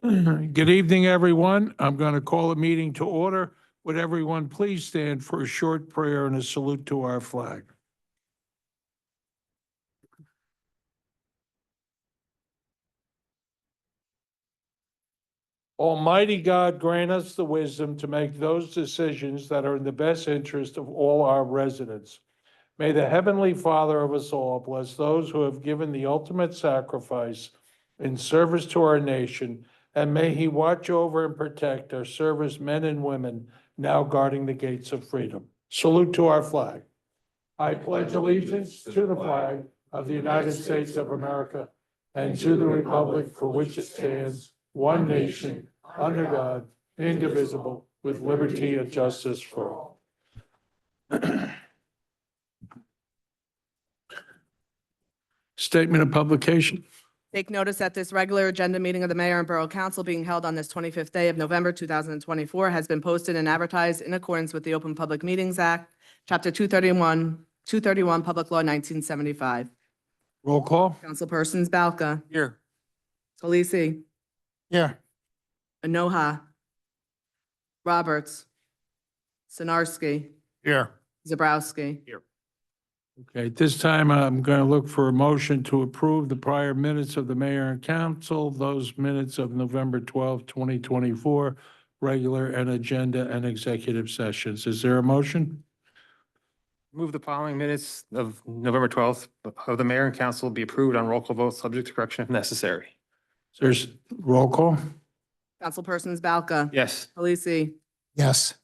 Good evening, everyone. I'm going to call a meeting to order. Would everyone please stand for a short prayer and a salute to our flag? Almighty God, grant us the wisdom to make those decisions that are in the best interest of all our residents. May the Heavenly Father of us all bless those who have given the ultimate sacrifice in service to our nation, and may He watch over and protect our servicemen and women now guarding the gates of freedom. Salute to our flag. I pledge allegiance to the flag of the United States of America and to the republic for which it stands, one nation, under God, indivisible, with liberty and justice for all. Statement of publication. Take notice that this regular agenda meeting of the Mayor and Borough Council being held on this 25th day of November 2024 has been posted and advertised in accordance with the Open Public Meetings Act, Chapter 231, Public Law 1975. Roll call. Councilpersons Balca, Here. Talisi, Here. Anoha, Roberts, Sinarski, Here. Zabrowski. Okay, at this time, I'm going to look for a motion to approve the prior minutes of the mayor and council, those minutes of November 12, 2024, regular and agenda and executive sessions. Is there a motion? Move the following minutes of November 12th of the mayor and council be approved on roll call vote, subject to correction if necessary. There's roll call? Councilpersons Balca, Yes. Talisi, Yes.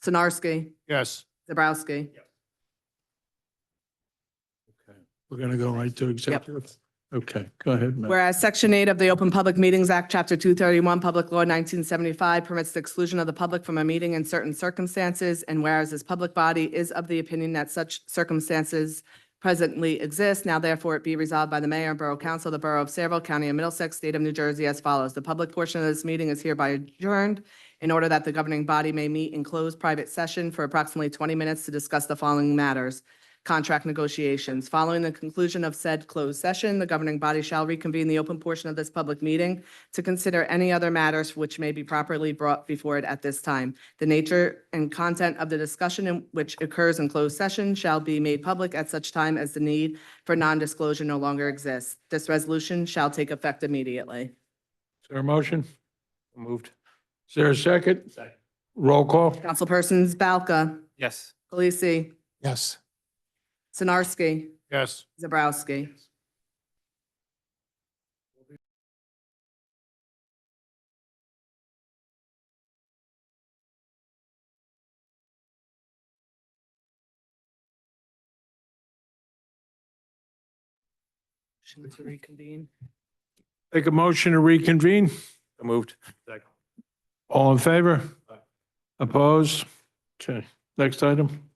Sinarski, Yes. Zabrowski. We're going to go right to executive? Okay, go ahead, Matt. Whereas Section 8 of the Open Public Meetings Act, Chapter 231, Public Law 1975 permits the exclusion of the public from a meeting in certain circumstances, and whereas this public body is of the opinion that such circumstances presently exist, now therefore it be resolved by the Mayor and Borough Council of the Borough of Saraville, County of Middlesex, State of New Jersey as follows. The public portion of this meeting is hereby adjourned in order that the governing body may meet in closed private session for approximately 20 minutes to discuss the following matters. Contract negotiations. Following the conclusion of said closed session, the governing body shall reconvene the open portion of this public meeting to consider any other matters which may be properly brought before it at this time. The nature and content of the discussion in which occurs in closed session shall be made public at such time as the need for non-disclosure no longer exists. This resolution shall take effect immediately. Is there a motion? Moved. Is there a second? Second. Roll call? Councilpersons Balca, Yes. Talisi, Yes. Sinarski, Yes. Zabrowski. Motion to reconvene. Take a motion to reconvene? Moved. All in favor? Aye. Opposed? Okay, next item.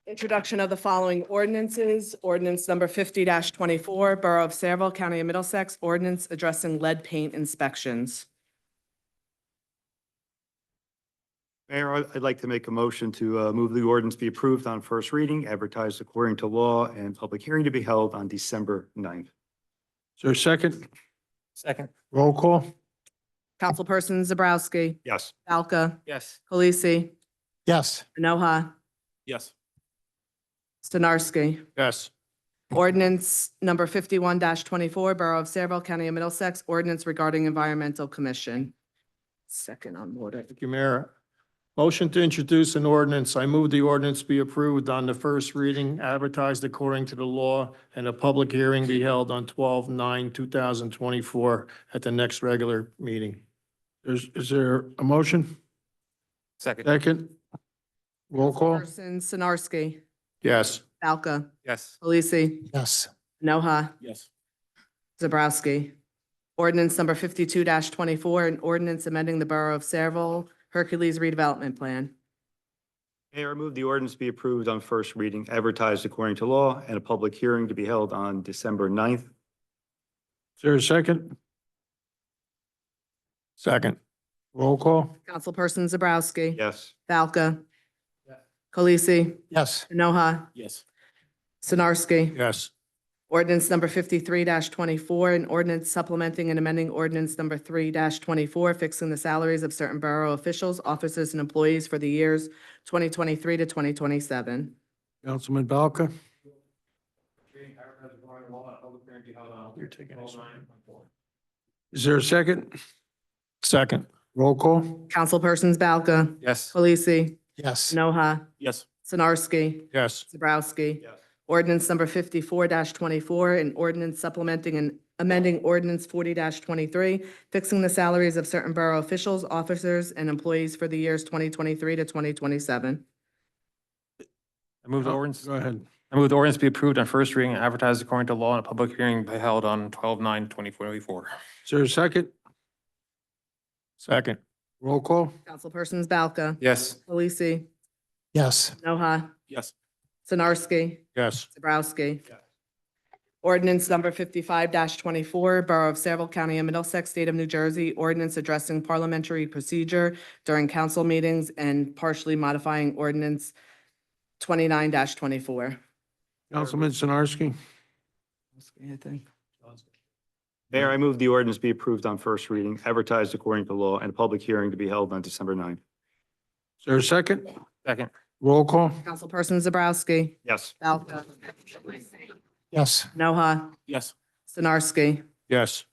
Introduction of the following ordinances. Ordinance number 50-24, Borough of Saraville, County of Middlesex, ordinance addressing lead paint inspections. Mayor, I'd like to make a motion to move the ordinance be approved on first reading, advertised according to law, and public hearing to be held on December 9th. Is there a second? Second. Roll call? Councilperson Zabrowski, Yes. Balca, Yes. Talisi, Yes. Anoha, Yes. Stenarski. Yes. Ordinance number 51-24, Borough of Saraville, County of Middlesex, ordinance regarding environmental commission. Second on order. Thank you, Mayor. Motion to introduce an ordinance. I move the ordinance be approved on the first reading, advertised according to the law, and a public hearing be held on 12/9/2024 at the next regular meeting. Is there a motion? Second. Second? Roll call? Councilperson Sinarski, Yes. Balca, Yes. Talisi, Yes. Anoha, Yes. Zabrowski. Ordinance number 52-24, an ordinance amending the Borough of Saraville Hercules redevelopment plan. Mayor, I move the ordinance be approved on first reading, advertised according to law, and a public hearing to be held on December 9th. Is there a second? Second. Roll call? Councilperson Zabrowski. Yes. Balca. Talisi, Yes. Anoha, Yes. Sinarski. Yes. Ordinance number 53-24, an ordinance supplementing and amending ordinance number 3-24, fixing the salaries of certain borough officials, officers, and employees for the years 2023 to 2027. Councilman Balka? You're taking this one. Is there a second? Second. Roll call? Councilpersons Balca, Yes. Polisi, Yes. Noha, Yes. Sinarski, Yes. Zabrowski. Yes. Ordinance number 54-24, an ordinance supplementing and amending ordinance 40-23, fixing the salaries of certain borough officials, officers, and employees for the years 2023 to 2027. I move the ordinance. Go ahead. I move the ordinance be approved on first reading, and advertised according to law, and a public hearing be held on 12/9/2024. Is there a second? Second. Roll call? Councilpersons Balca, Yes. Polisi, Yes. Noha, Yes. Sinarski, Yes. Zabrowski. Yes. Ordinance number 55-24, Borough of Saraville, County of Middlesex, State of New Jersey, ordinance addressing parliamentary procedure during council meetings and partially modifying ordinance 29-24. Councilman Sinarski? I think. Mayor, I move the ordinance be approved on first reading, advertised according to law, and a public hearing to be held on December 9th. Is there a second? Second. Roll call? Councilperson Zabrowski, Yes. Balca, Yes. Noha, Yes. Sinarski. Yes.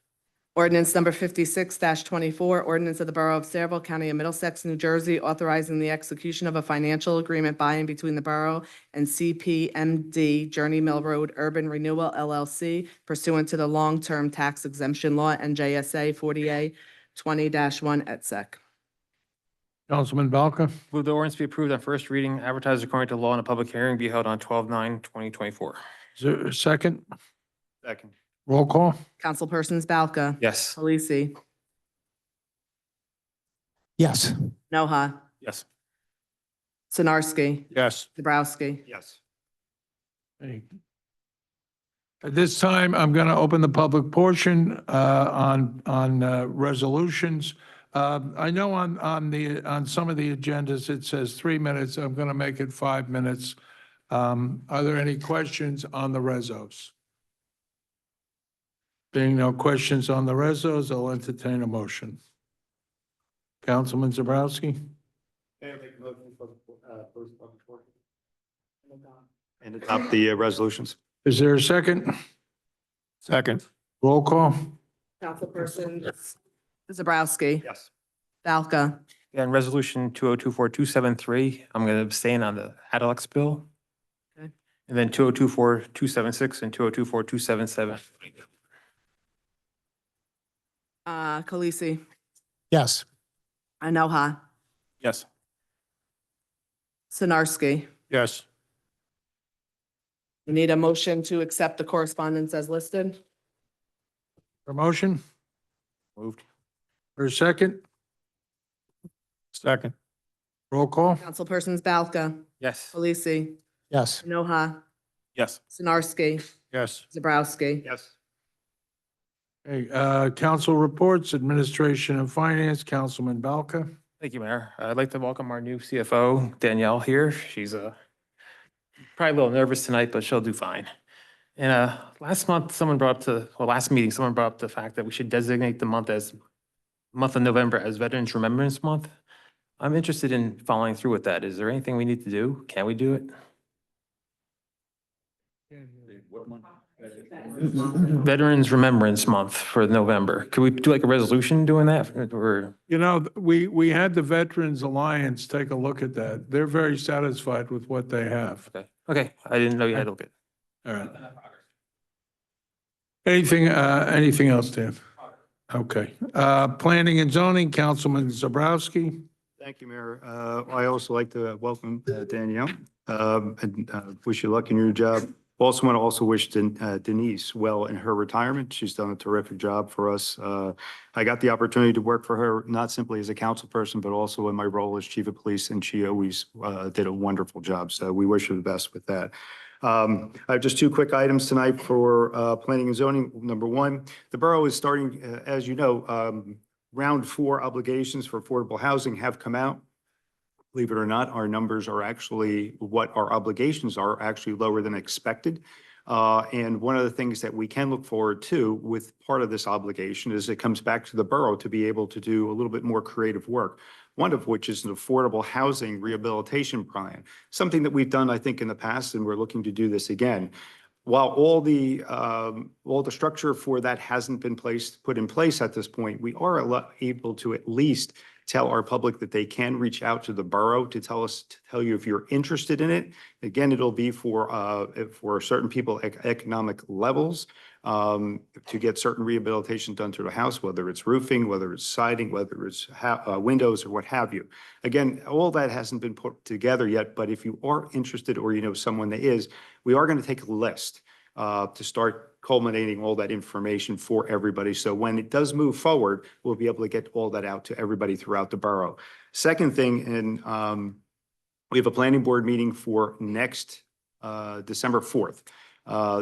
Ordinance number 56-24, ordinance of the Borough of Saraville, County of Middlesex, New Jersey, authorizing the execution of a financial agreement by and between the borough and CPMD Journey Mill Road Urban Renewal LLC pursuant to the long-term tax exemption law NJSA 40A 20-1 et sec. Councilman Balka? Move the ordinance be approved on first reading, advertised according to law, and a public hearing be held on 12/9/2024. Is there a second? Second. Roll call? Councilpersons Balca, Yes. Polisi, Yes. Noha, Yes. Sinarski, Yes. Zabrowski. Yes. Hey. At this time, I'm going to open the public portion on resolutions. I know on some of the agendas, it says 3 minutes. I'm going to make it 5 minutes. Are there any questions on the resos? Being no questions on the resos, I'll entertain a motion. Councilman Zabrowski? And adopt the resolutions. Is there a second? Second. Roll call? Councilperson Zabrowski, Yes. Balca, And resolution 2024-273, I'm going to abstain on the Adelix bill. Okay. And then 2024-276 and 2024-277. Khaleesi, Yes. Noha, Yes. Sinarski. Yes. We need a motion to accept the correspondence as listed. Promotion? Moved. Or second? Second. Roll call? Councilpersons Balca, Yes. Khaleesi, Yes. Noha, Yes. Sinarski, Yes. Zabrowski. Yes. Hey, council reports, administration and finance, Councilman Balka. Thank you, Mayor. I'd like to welcome our new CFO, Danielle, here. She's probably a little nervous tonight, but she'll do fine. And last meeting, someone brought up the fact that we should designate the month of November as Veterans Remembrance Month. I'm interested in following through with that. Is there anything we need to do? Can we do it? Veterans Remembrance Month for November. Could we do like a resolution doing that or? You know, we had the Veterans Alliance take a look at that. They're very satisfied with what they have. Okay, I didn't know you had to look at. All right. Anything else, Dan? Okay. Planning and zoning, Councilman Zabrowski. Thank you, Mayor. I also like to welcome Danielle and wish you luck in your job. Also want to also wish Denise well in her retirement. She's done a terrific job for us. I got the opportunity to work for her, not simply as a council person, but also in my role as chief of police, and she always did a wonderful job. So we wish her the best with that. I have just two quick items tonight for planning and zoning. Number one, the borough is starting, as you know, round 4 obligations for affordable housing have come out. Believe it or not, our numbers are actually, what our obligations are actually lower than expected. And one of the things that we can look forward to with part of this obligation is it comes back to the borough to be able to do a little bit more creative work. One of which is an affordable housing rehabilitation plan, something that we've done, I think, in the past, and we're looking to do this again. While all the structure for that hasn't been put in place at this point, we are able to at least tell our public that they can reach out to the borough to tell you if you're interested in it. Again, it'll be for certain people economic levels to get certain rehabilitation done to the house, whether it's roofing, whether it's siding, whether it's windows or what have you. Again, all that hasn't been put together yet, but if you are interested or you know someone that is, we are going to take a list to start culminating all that information for everybody. So when it does move forward, we'll be able to get all that out to everybody throughout the borough. Second thing, and we have a planning board meeting for next December 4th.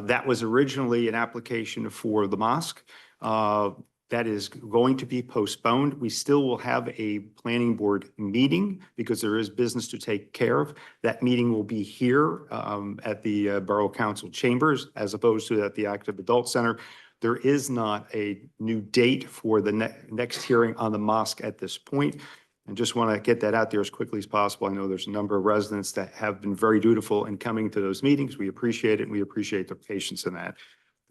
That was originally an application for the mosque. That is going to be postponed. We still will have a planning board meeting because there is business to take care of. That meeting will be here at the Borough Council chambers as opposed to at the Active Adult Center. There is not a new date for the next hearing on the mosque at this point. And just want to get that out there as quickly as possible. I know there's a number of residents that have been very dutiful in coming to those meetings. We appreciate it, and we appreciate their patience in that.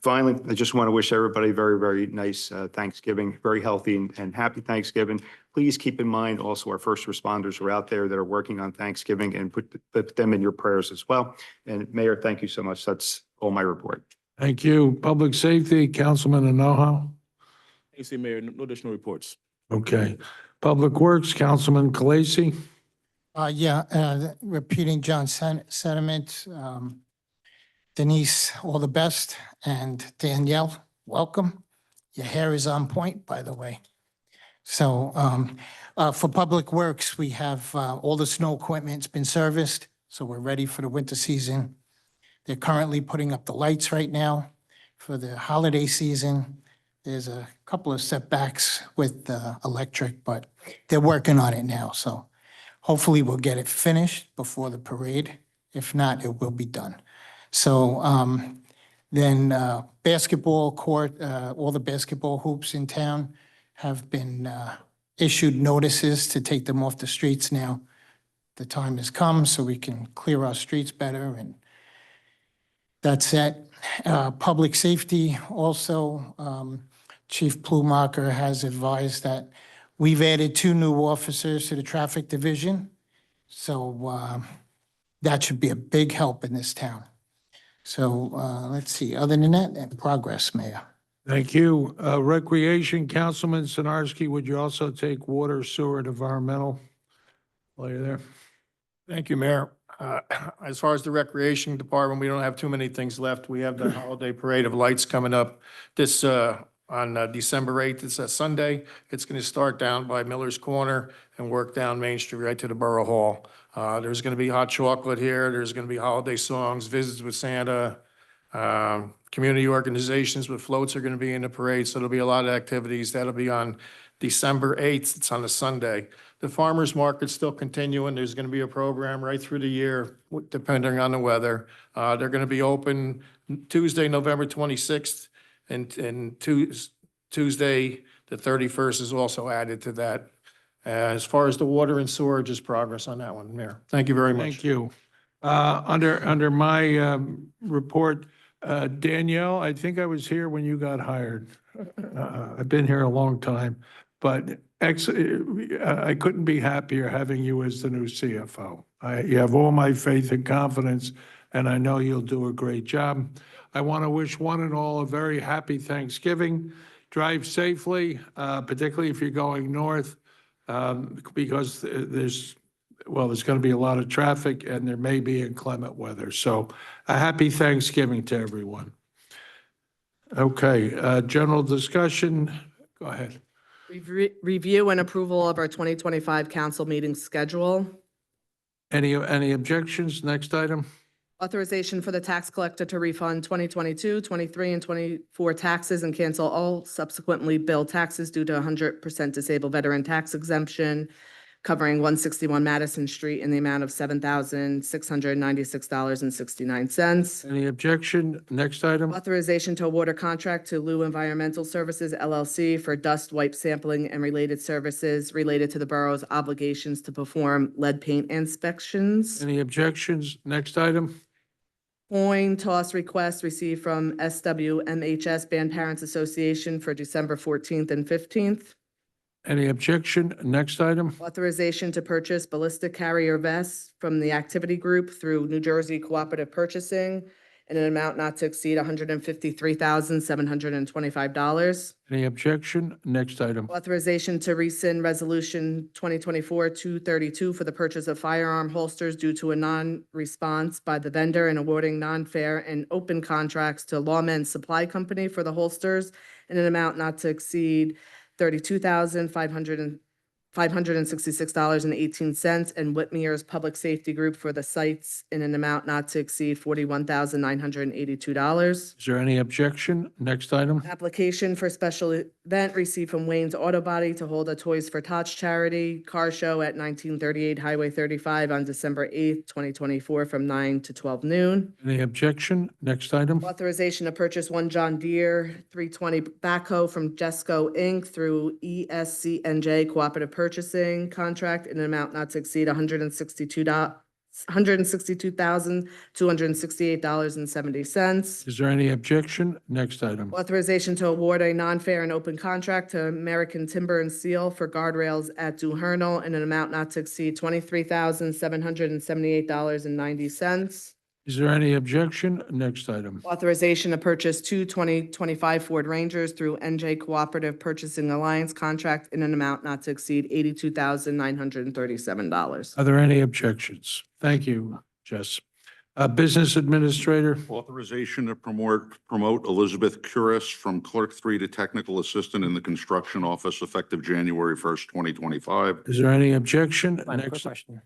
Finally, I just want to wish everybody a very, very nice Thanksgiving, very healthy and happy Thanksgiving. Please keep in mind also our first responders are out there that are working on Thanksgiving, and put them in your prayers as well. And Mayor, thank you so much. That's all my report. Thank you. Public Safety, Councilman Enoho. Thanks, Mayor. No additional reports. Okay. Public Works, Councilman Kalasi. Repeating John's sentiment, Denise, all the best, and Danielle, welcome. Your hair is on point, by the way. So for Public Works, we have all the snow equipment's been serviced, so we're ready for the winter season. They're currently putting up the lights right now for the holiday season. There's a couple of setbacks with electric, but they're working on it now, so hopefully we'll get it finished before the parade. If not, it will be done. So then basketball court, all the basketball hoops in town have been issued notices to take them off the streets now. The time has come so we can clear our streets better, and that's it. Public safety also, Chief Plumacher has advised that we've added 2 new officers to the traffic division. So that should be a big help in this town. So let's see, other than that, progress, Mayor. Thank you. Recreation, Councilman Sinarski, would you also take water, sewer, and environmental while you're there? Thank you, Mayor. As far as the Recreation Department, we don't have too many things left. We have the holiday parade of lights coming up this on December 8th. It's a Sunday. It's going to start down by Miller's Corner and work down Main Street right to the Borough Hall. There's going to be hot chocolate here. There's going to be holiday songs, visits with Santa. Community organizations with floats are going to be in the parade, so there'll be a lot of activities. That'll be on December 8th. It's on a Sunday. The farmers market's still continuing. There's going to be a program right through the year, depending on the weather. They're going to be open Tuesday, November 26th, and Tuesday, the 31st is also added to that. As far as the water and sewer, just progress on that one, Mayor. Thank you very much. Thank you. Under my report, Danielle, I think I was here when you got hired. I've been here a long time, but I couldn't be happier having you as the new CFO. You have all my faith and confidence, and I know you'll do a great job. I want to wish one and all a very happy Thanksgiving. Drive safely, particularly if you're going north, because there's going to be a lot of traffic and there may be inclement weather. So a happy Thanksgiving to everyone. Okay, general discussion. Go ahead. Review and approval of our 2025 council meeting schedule. Any objections? Next item. Authorization for the tax collector to refund 2022, 23, and 24 taxes and cancel all subsequently billed taxes due to 100% disabled veteran tax exemption. covering 161 Madison Street in the amount of $7,696.69. Any objection? Next item. Authorization to award a contract to Lou Environmental Services LLC for dust wipe sampling and related services related to the borough's obligations to perform lead paint inspections. Any objections? Next item. Coin toss request received from SWMHS Band Parents Association for December 14th and 15th. Any objection? Next item. Authorization to purchase ballistic carrier vests from the activity group through New Jersey Cooperative Purchasing in an amount not to exceed $153,725. Any objection? Next item. Authorization to rescind Resolution 2024-232 for the purchase of firearm holsters due to a non-response by the vendor and awarding non-fair and open contracts to Lawman Supply Company for the holsters in an amount not to exceed $32,566.18, and Whitmer's Public Safety Group for the sites in an amount not to exceed $41,982. Is there any objection? Next item. Application for special event received from Wayne's Auto Body to hold a Toys for Tots charity car show at 1938 Highway 35 on December 8th, 2024, from 9 to 12 noon. Any objection? Next item. Authorization to purchase one John Deere 320 backhoe from Jesco Inc. through ESCNJ Cooperative Purchasing Contract in an amount not to exceed $162,268.70. Is there any objection? Next item. Authorization to award a non-fair and open contract to American Timber and Steel for guardrails at Duhernal in an amount not to exceed $23,778.90. Is there any objection? Next item. Authorization to purchase two 2025 Ford Rangers through NJ Cooperative Purchasing Alliance contract in an amount not to exceed $82,937. Are there any objections? Thank you, Jess. Business Administrator, Authorization to promote Elizabeth Curis from Clerk 3 to Technical Assistant in the Construction Office effective January 1st, 2025. is there any objection? Fine, quick Next, question.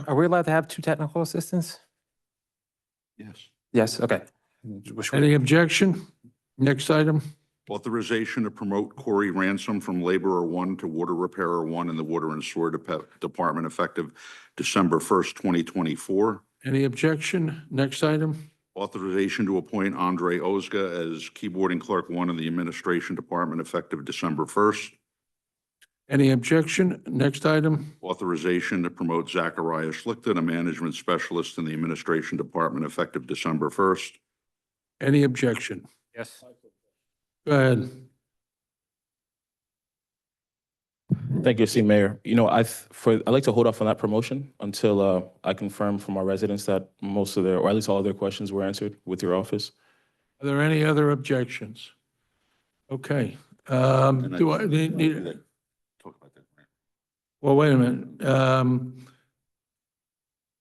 Are we allowed to have two technical assistants? Yes. Yes, okay. any objection? Next item. Authorization to promote Corey Ransom from Laborer 1 to Water Repairer 1 in the Water and Sewer Department effective December 1st, 2024. Any objection? Next item. Authorization to appoint Andre Ozga as Keyboarding Clerk 1 in the Administration Department effective December 1st. Any objection? Next item. Authorization to promote Zachariah Schlichten, a Management Specialist in the Administration Department effective December 1st. Any objection? Yes. Go ahead. Thank you, esteemed Mayor. You know, I'd like to hold off on that promotion until I confirm from our residents that most of their, or at least all of their questions were answered with your office. Are there any other objections? Okay. Do I need, Talk about that. well, wait a minute.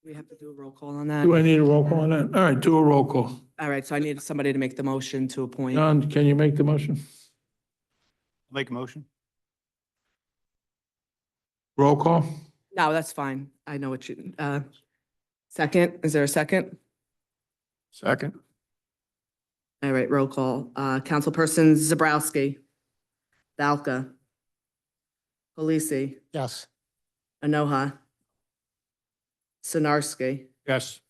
We have to do a roll call on that. Do I need a roll call on that? All right, do a roll call. All right, so I need somebody to make the motion to appoint. John, can you make the motion? Make a motion? Roll call? No, that's fine. I know what you, second, is there a second? Second. All right, roll call. Councilperson Zabrowski. Valka. Polisi. Yes. Anoha. Sinarski. Yes.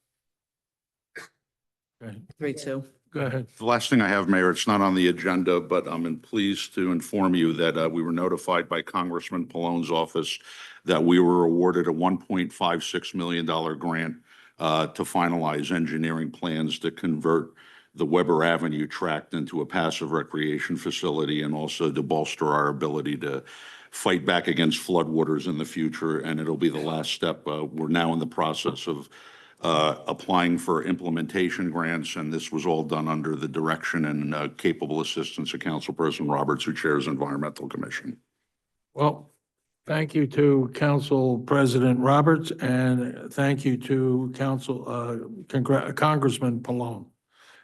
Okay, 3-2. go ahead. The last thing I have, Mayor, it's not on the agenda, but I'm pleased to inform you that we were notified by Congressman Pallone's office that we were awarded a $1.56 million grant to finalize engineering plans to convert the Weber Avenue tract into a passive recreation facility and also to bolster our ability to fight back against floodwaters in the future. And it'll be the last step. We're now in the process of applying for implementation grants, and this was all done under the direction and capable assistance of Councilperson Roberts, who chairs Environmental Commission. Well, thank you to Council President Roberts, and thank you to Congressman Pallone.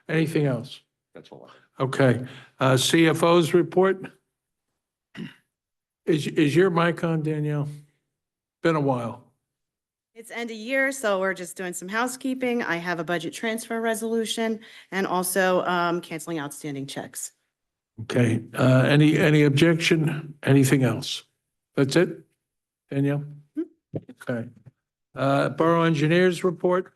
Anything else? That's all. Okay, CFO's report. Is your mic on, Danielle? Been a while. It's end of year, so we're just doing some housekeeping. I have a budget transfer resolution and also canceling outstanding checks. Okay, any objection? Anything else? That's it? Danielle? Okay. Borough Engineers Report?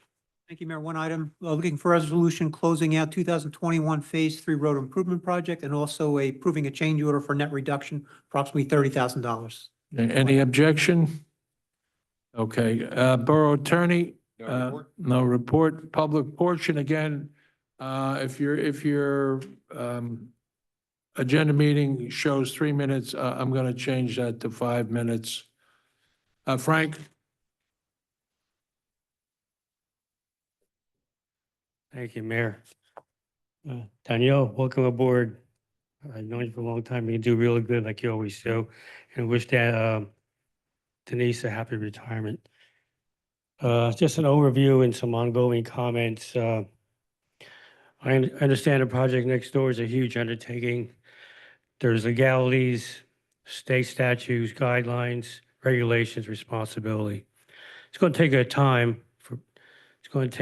Thank you, Mayor. One item, looking for resolution closing out 2021 Phase 3 Road Improvement Project and also approving a change order for net reduction, approximately $30,000. Any objection? Okay, Borough Attorney? No report. Public portion, again, if your agenda meeting shows 3 minutes, I'm going to change that to 5 minutes. Frank? Thank you, Mayor. Danielle, welcome aboard. I've known you for a long time. You do really good like you always do. And wish that Denise a happy retirement. Just an overview and some ongoing comments. I understand the project next door is a huge undertaking. There's legalities, state statutes, guidelines, regulations, responsibility. It's going to take a time for, it's going to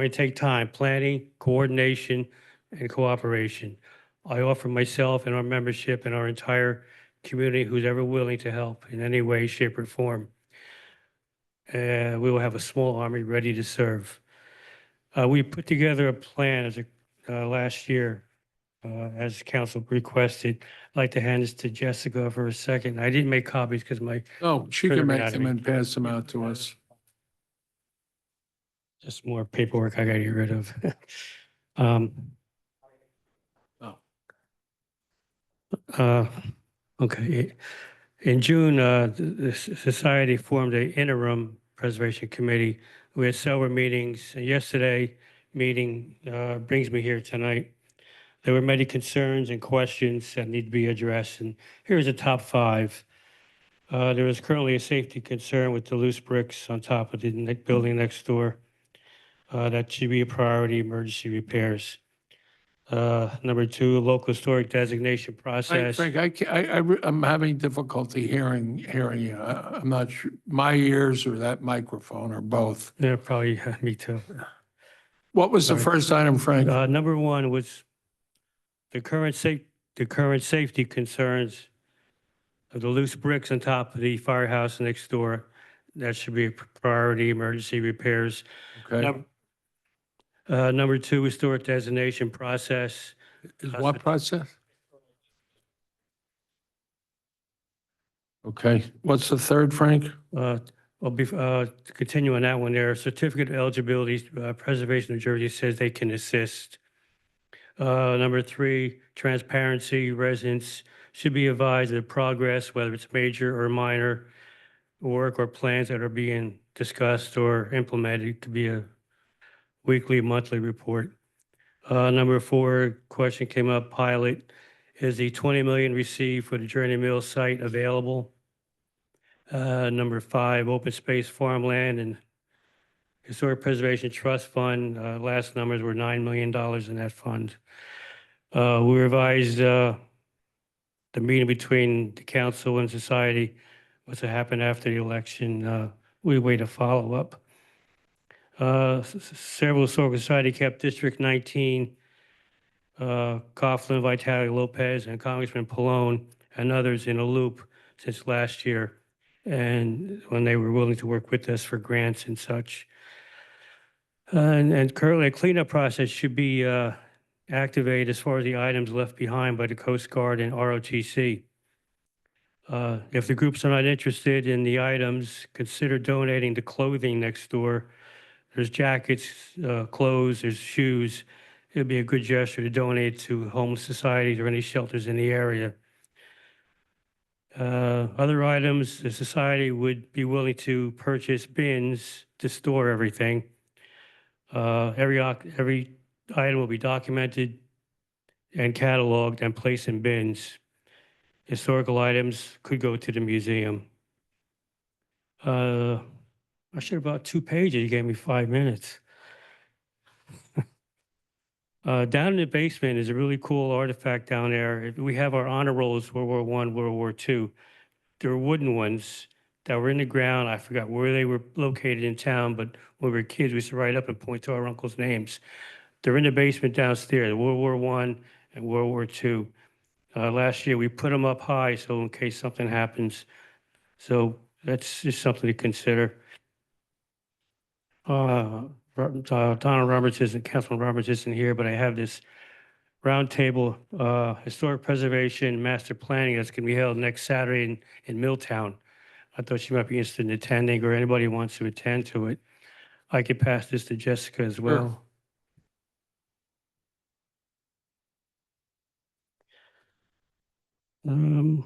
take time, planning, coordination, and cooperation. I offer myself and our membership and our entire community who's ever willing to help in any way, shape, or form. We will have a small army ready to serve. We put together a plan as last year, as council requested. I'd like to hand this to Jessica for a second. I didn't make copies because my, Oh, she Printer can make anatomy. them and pass them out to us. just more paperwork I got to get rid of. Okay. In June, the society formed an interim preservation committee. We had several meetings. Yesterday meeting brings me here tonight. There were many concerns and questions that need to be addressed, and here's the top 5. There is currently a safety concern with the loose bricks on top of the building next door. That should be a priority, emergency repairs. Number 2, local historic designation process. Frank, I'm having difficulty hearing you. I'm not sure, my ears or that microphone or both. Yeah, probably me too. What was the Sorry. first item, Frank? Number 1 was the current safety concerns of the loose bricks on top of the firehouse next door. That should be a priority, emergency repairs. Okay. Number 2, historic designation process. Is what process? Okay. What's the third, Frank? To continue on that one there, certificate of eligibility, Preservation of Jersey says they can assist. Number 3, transparency, residents should be advised of the progress, whether it's major or minor work or plans that are being discussed or implemented. It could be a weekly, monthly report. Number 4, question came up, pilot. Is the 20 million received for the Journey Mills site available? Number 5, open space farmland and Historic Preservation Trust Fund. Last numbers were $9 million in that fund. We revised the meeting between the council and society. What's to happen after the election? We wait a follow-up. Several Historical Society kept District 19, Coughlin, Vitale, Lopez, and Congressman Pallone, and others in a loop since last year, and when they were willing to work with us for grants and such. And currently, a cleanup process should be activated as far as the items left behind by the Coast Guard and ROTC. If the groups are not interested in the items, consider donating the clothing next door. There's jackets, clothes, there's shoes. It'd be a good gesture to donate to homeless societies or any shelters in the area. Other items, the society would be willing to purchase bins to store everything. Every item will be documented and cataloged and placed in bins. Historical items could go to the museum. I should have brought 2 pages. You gave me 5 minutes. Down in the basement is a really cool artifact down there. We have our honor rolls, World War I, World War II. There were wooden ones that were in the ground. I forgot where they were located in town, but when we were kids, we used to write up and point to our uncle's names. They're in the basement downstairs, World War I and World War II. Last year, we put them up high so in case something happens. So That's just something to consider. Donald Roberts isn't, Councilman Roberts isn't here, but I have this roundtable, historic preservation, master planning that's going to be held next Saturday in Milltown. I thought you might be interested in attending, or anybody who wants to attend to it. I could pass this to Jessica as well. And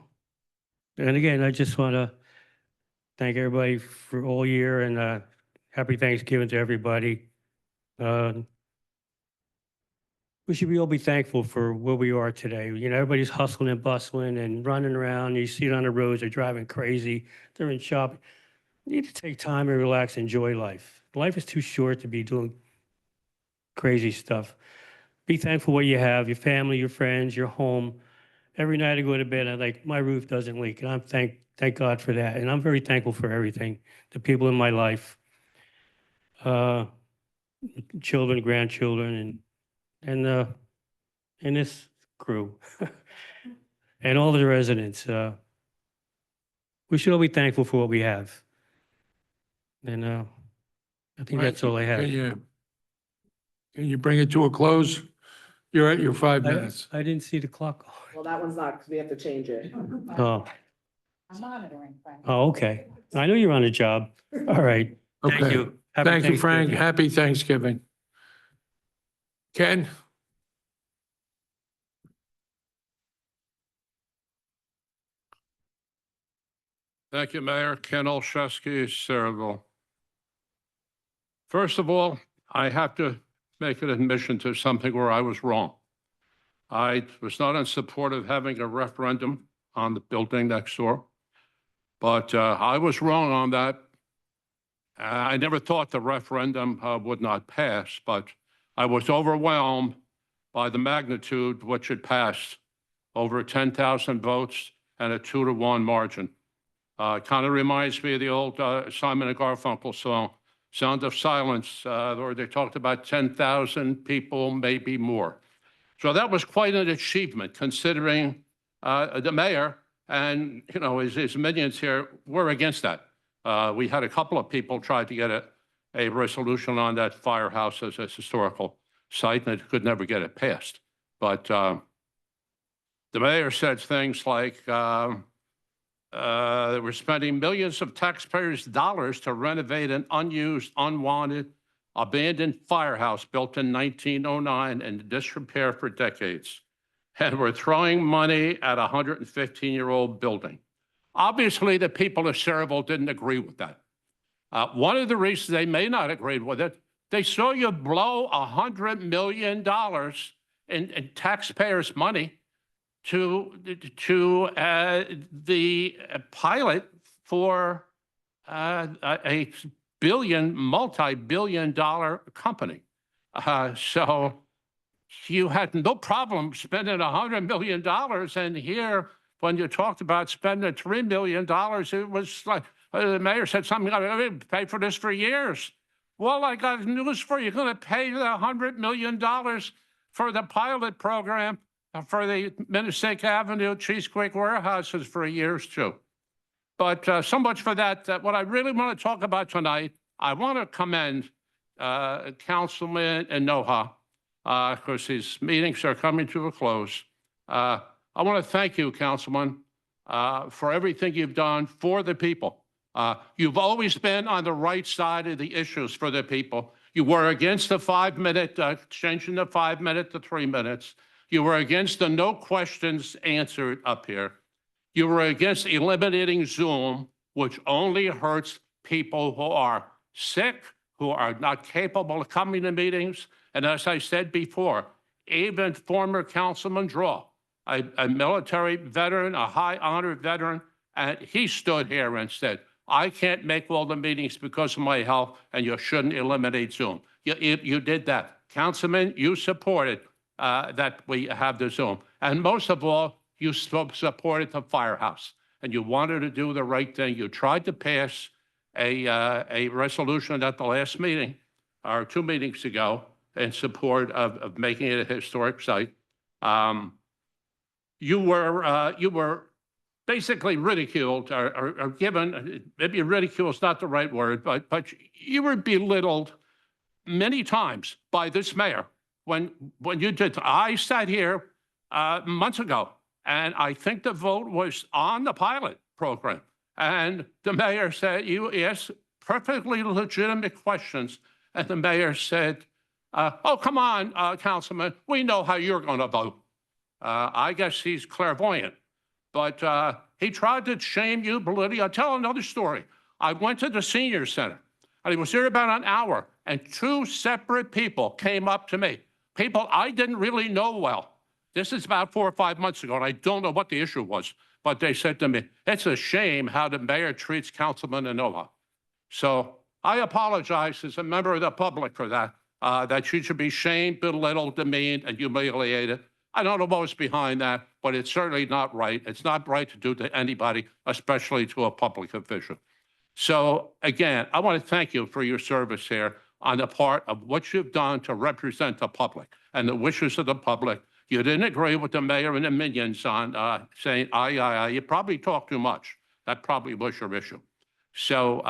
again, I just want to thank everybody for all year, and happy Thanksgiving to everybody. We should all be thankful for where we are today. You know, everybody's hustling and bustling and running around. You see it on the roads, they're driving crazy. They're in shopping. You need to take time and relax, enjoy life. Life is too short to be doing crazy stuff. Be thankful what you have, your family, your friends, your home. Every night I go to bed, my roof doesn't leak, and I'm thank God for that. And I'm very thankful for everything, the people in my life, children, grandchildren, and this crew, and all the residents. We should all be thankful for what we have. And I think that's all I have. Can you bring it to a close? You're at your 5 minutes. I didn't see the clock. Well, that one's not, because we have to change it. Oh, I'm monitoring, Frank. oh, okay. I know you're on a job. All right. Thank Okay. you. Happy Thank you, Frank. Thanksgiving. Happy Thanksgiving. Ken? Thank you, Mayor. Ken Olszewski, Saraville. First of all, I have to make an admission to something where I was wrong. I was not in support of having a referendum on the building next door, but I was wrong on that. I never thought the referendum would not pass, but I was overwhelmed by the magnitude which it passed, over 10,000 votes and a 2-to-1 margin. Kind of reminds me of the old Simon and Garfunkel song, Sound of Silence, where they talked about 10,000 people, maybe more. So that was quite an achievement, considering the mayor and his minions here were against that. We had a couple of people try to get a resolution on that firehouse as a historical site, and it could never get it passed. But the mayor said things like, they were spending millions of taxpayers' dollars to renovate an unused, unwanted, abandoned firehouse built in 1909 and in disrepair for decades. And we're throwing money at a 115-year-old building. Obviously, the people of Saraville didn't agree with that. One of the reasons they may not agree with it, they saw you blow $100 million in taxpayers' money to the pilot for a multi-billion-dollar company. So you had no problem spending $100 million, and here, when you talked about spending $3 million, it was like the mayor said something like, "I'm going to pay for this for years." Well, I got news for you. You're going to pay the $100 million for the pilot program for the Minnesota Avenue Cheesequake warehouses for years too. But so much for that. What I really want to talk about tonight, I want to commend Councilman Enoja, because his meetings are coming to a close. I want to thank you, Councilman, for everything you've done for the people. You've always been on the right side of the issues for the people. You were against the 5-minute, changing the 5-minute to 3 minutes. You were against the no questions answered up here. You were against eliminating Zoom, which only hurts people who are sick, who are not capable of coming to meetings. And as I said before, even former Councilman Draw, a military veteran, a high honored veteran, and he stood here and said, "I can't make all the meetings because of my health, and you shouldn't eliminate Zoom." You did that. Councilman, you supported that we have the Zoom. And most of all, you supported the firehouse, and you wanted to do the right thing. You tried to pass a resolution at the last meeting, or 2 meetings ago, in support of making it a historic site. You were basically ridiculed or given, maybe ridicule is not the right word, but you were belittled many times by this mayor when you did. I sat here months ago, and I think the vote was on the pilot program. And the mayor said, you asked perfectly legitimate questions. And the mayor said, oh, come on, Councilman, we know how you're going to vote. I guess he's clairvoyant. But he tried to shame you, belittle you. I'll tell another story. I went to the senior center, and he was there about an hour, and two separate people came up to me, people I didn't really know well. This is about 4 or 5 months ago, and I don't know what the issue was, but they said to me, it's a shame how the mayor treats Councilman Enola. So I apologize as a member of the public for that, that you should be shamed, belittled, demeaned, and humiliated. I don't know what's behind that, but it's certainly not right. It's not right to do to anybody, especially to a public official. So again, I want to thank you for your service here on the part of what you've done to represent the public and the wishes of the public. You didn't agree with the mayor and the minions on saying, aye. You probably talked too much. That probably was your issue. So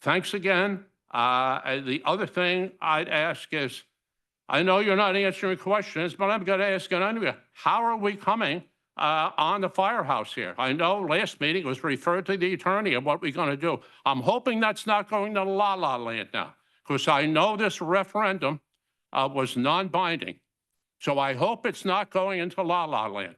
thanks again. The other thing I'd ask is, I know you're not answering questions, but I'm going to ask it anyway. How are we coming on the firehouse here? I know last meeting was referred to the attorney and what we're going to do. I'm hoping that's not going to la-la land now, because I know this referendum was non-binding. So I hope it's not going into la-la land.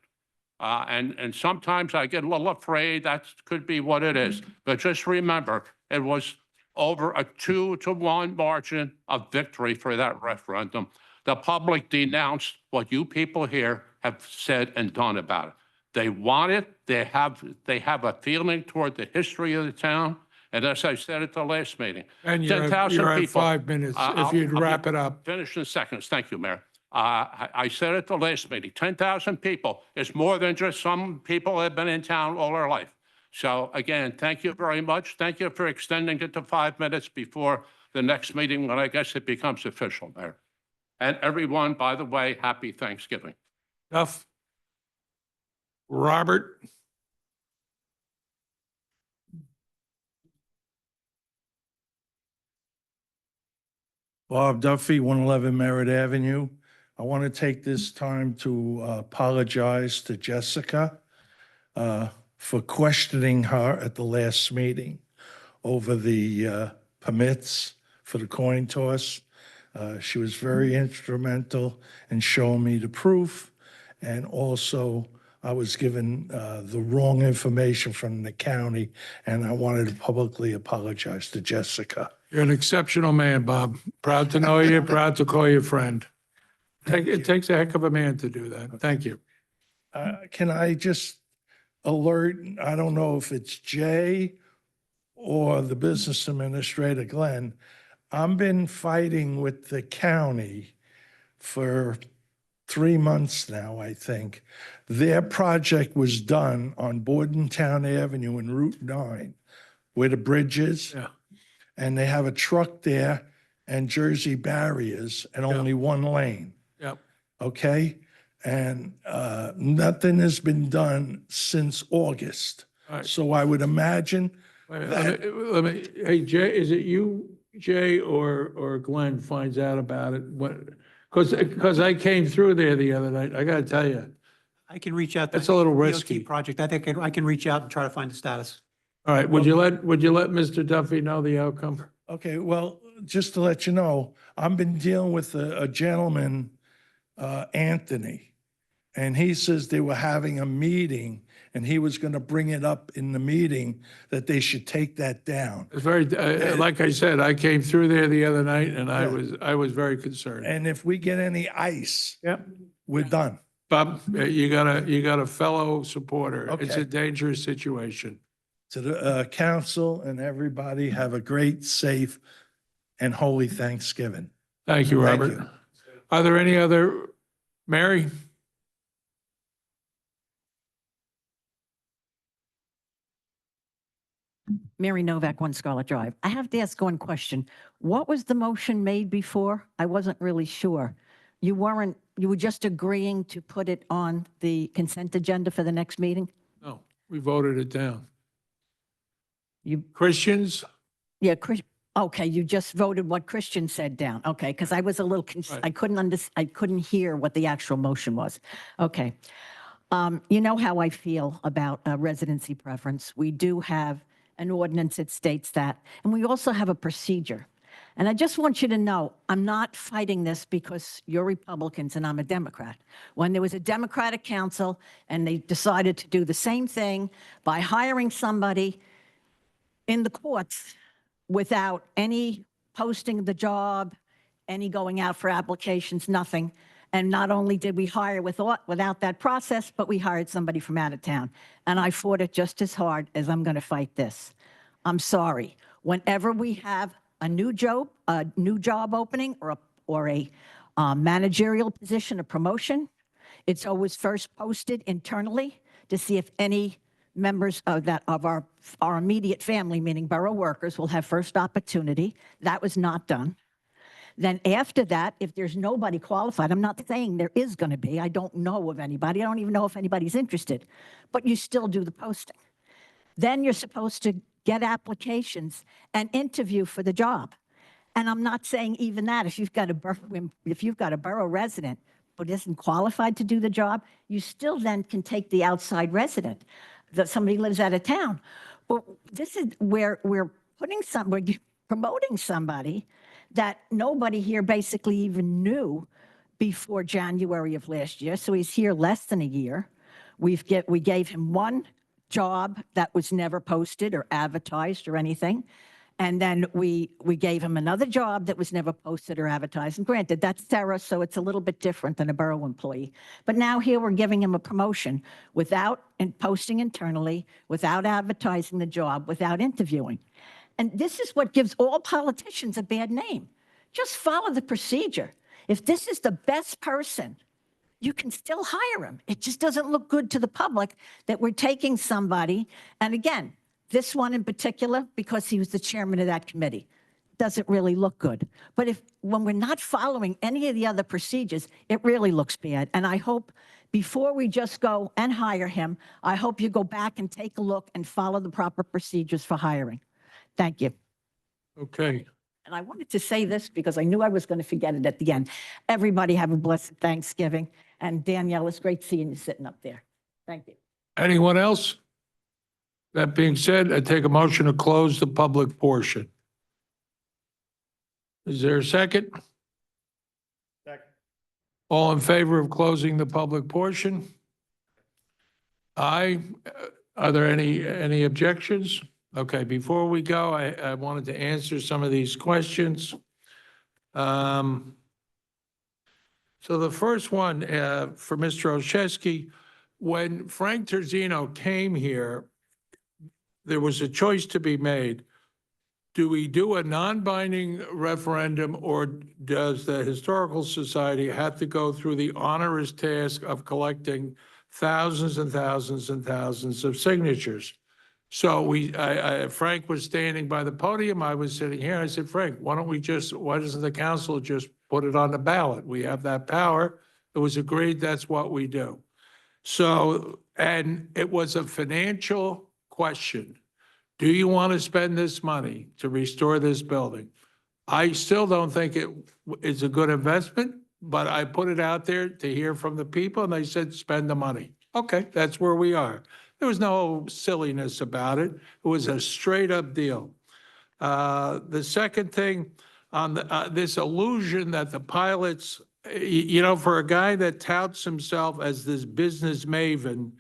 And sometimes I get a little afraid that could be what it is. But just remember, it was over a 2-to-1 margin of victory for that referendum. The public denounced what you people here have said and done about it. They want it. They have a feeling toward the history of the town. And as I said at the last meeting, And 10,000 you're at people. 5 minutes, I'll- if you'd I'll wrap it up. Finish in seconds. Thank you, Mayor. I said at the last meeting, 10,000 people is more than just some people that have been in town all their life. So again, thank you very much. Thank you for extending it to 5 minutes before the next meeting when I guess it becomes official, Mayor. And everyone, by the way, happy Thanksgiving. Duff? Robert? Bob Duffy, 111 Merritt Avenue. I want to take this time to apologize to Jessica for questioning her at the last meeting over the permits for the coin toss. She was very instrumental in showing me the proof, and also I was given the wrong information from the county, and I wanted to publicly apologize to Jessica. You're an exceptional man, Bob. Proud to know you, proud to call you a friend. It takes a heck of a man to do that. Thank you. Can I just alert, I don't know if it's Jay or the business administrator, Glenn. I've been fighting with the county for 3 months now, I think. Their project was done on Bordentown Avenue and Route 9, where the bridge is. Yeah. And they have a truck there and Jersey barriers and only one lane. Yep. Okay? And nothing has been done since August. All right. So I would imagine Wait a minute, let me, hey, Jay, is it you, Jay, or Glenn finds out about it? Because I came through there the other night. I got to tell you. I can reach out. to That's a little DOT risky. Project. I think I can reach out and try to find the status. All right, would you let Mr. Duffy know the outcome? okay, well, just to let you know, I've been dealing with a gentleman, Anthony, and he says they were having a meeting and he was going to bring it up in the meeting that they should take that down. It's very, like I said, I came through there the other night and I was very concerned. And if we get any ice, Yep. we're done. Bob, you got a fellow supporter. It's Okay. a dangerous situation. To the council and everybody, have a great, safe, and holy Thanksgiving. Thank you, Thank Robert. you. Are there any other, Mary? Mary Novak, 1 Scarlet Drive. I have to ask one question. What was the motion made before? I wasn't really sure. You were just agreeing to put it on the consent agenda for the next meeting? No. We voted it down. You, Christians, yeah, okay, you just voted what Christian said down. Okay, because I was a little, Right. I couldn't hear what the actual motion was. Okay. You know how I feel about residency preference. We do have an ordinance that states that, and we also have a procedure. And I just want you to know, I'm not fighting this because you're Republicans and I'm a Democrat. When there was a Democratic council and they decided to do the same thing by hiring somebody in the courts without any posting of the job, any going out for applications, nothing. And not only did we hire without that process, but we hired somebody from out of town. And I fought it just as hard as I'm going to fight this. I'm sorry. Whenever we have a new job opening or a managerial position, a promotion, it's always first posted internally to see if any members of our immediate family, meaning borough workers, will have first opportunity. That was not done. Then after that, if there's nobody qualified, I'm not saying there is going to be. I don't know of anybody. I don't even know if anybody's interested. But you still do the posting. Then you're supposed to get applications and interview for the job. And I'm not saying even that. If you've got a borough resident but isn't qualified to do the job, you still then can take the outside resident that somebody lives out of town. But this is where we're promoting somebody that nobody here basically even knew before January of last year. So he's here less than a year. We gave him one job that was never posted or advertised or anything. And then we gave him another job that was never posted or advertised. And granted, that's Sarah, so it's a little bit different than a borough employee. But now here we're giving him a promotion without posting internally, without advertising the job, without interviewing. And this is what gives all politicians a bad name. Just follow the procedure. If this is the best person, you can still hire him. It just doesn't look good to the public that we're taking somebody. And again, this one in particular, because he was the chairman of that committee, doesn't really look good. But when we're not following any of the other procedures, it really looks bad. And I hope before we just go and hire him, I hope you go back and take a look and follow the proper procedures for hiring. Thank you. okay. And I wanted to say this because I knew I was going to forget it at the end. Everybody have a blessed Thanksgiving. And Danielle, it's great seeing you sitting up there. Thank you. Anyone else? That being said, I take a motion to close the public portion. Is there a second? Second. All in favor of closing the public portion? Aye. Are there any objections? Okay, before we go, I wanted to answer some of these questions. So the first one for Mr. Olszewski, when Frank Terzino came here, there was a choice to be made. Do we do a non-binding referendum, or does the Historical Society have to go through the onerous task of collecting thousands and thousands and thousands of signatures? So Frank was standing by the podium, I was sitting here, I said, Frank, why doesn't the council just put it on the ballot? We have that power. It was agreed that's what we do. So, and it was a financial question. Do you want to spend this money to restore this building? I still don't think it is a good investment, but I put it out there to hear from the people and they said, spend the money. Okay, that's where we are. There was no silliness about it. It was a straight up deal. The second thing on this illusion that the pilots, for a guy that touts himself as this business maven,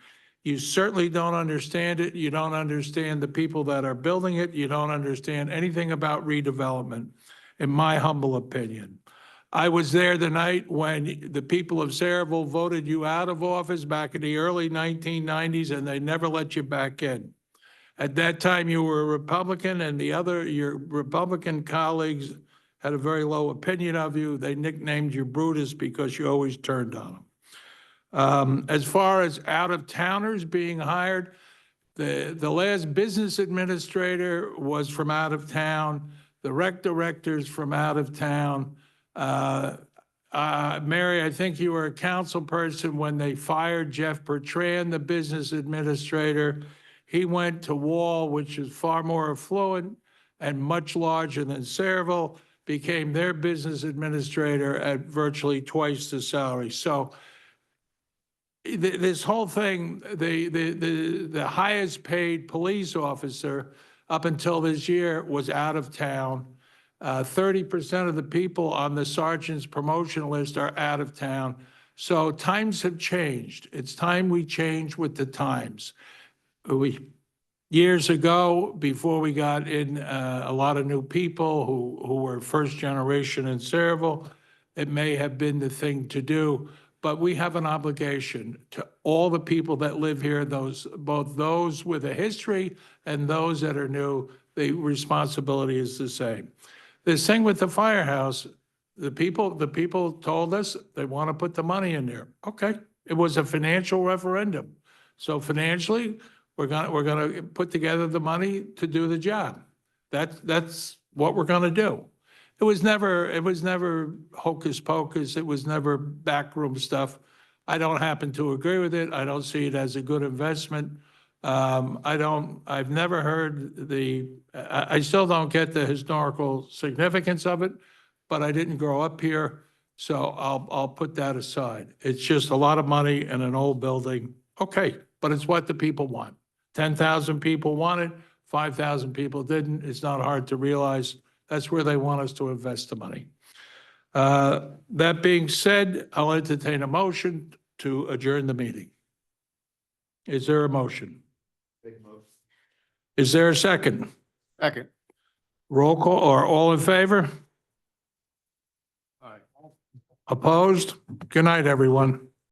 you certainly don't understand it. You don't understand the people that are building it. You don't understand anything about redevelopment, in my humble opinion. I was there the night when the people of Sayreville voted you out of office back in the early 1990s, and they never let you back in. At that time, you were a Republican, and your Republican colleagues had a very low opinion of you. They nicknamed you Brutus because you always turned on them. As far as out-of-towners being hired, the last business administrator was from out of town, the rec director's from out of town. Mary, I think you were a council person when they fired Jeff Bertrand, the business administrator. He went to Wall, which is far more affluent and much larger than Sayreville, became their business administrator at virtually twice the salary. So this whole thing, the highest paid police officer up until this year was out of town. 30% of the people on the sergeant's promotion list are out of town. So times have changed. It's time we change with the times. Years ago, before we got in a lot of new people who were first generation in Sayreville, it may have been the thing to do. But we have an obligation to all the people that live here, both those with a history and those that are new. The responsibility is the same. This thing with the firehouse, the people told us they want to put the money in there. Okay, it was a financial referendum. So financially, we're gonna put together the money to do the job. That's what we're gonna do. It was never hocus pocus. It was never backroom stuff. I don't happen to agree with it. I don't see it as a good investment. I've never heard I still don't get the historical significance of it, but I didn't grow up here, so I'll put that aside. It's just a lot of money in an old building. Okay, but it's what the people want. 10,000 people wanted, 5,000 people didn't. It's not hard to realize that's where they want us to invest the money. That being said, I'll entertain a motion to adjourn the meeting. Is there a motion? Is there a second? Second. Roll call, or all in favor? Aye. Opposed? Good night, everyone.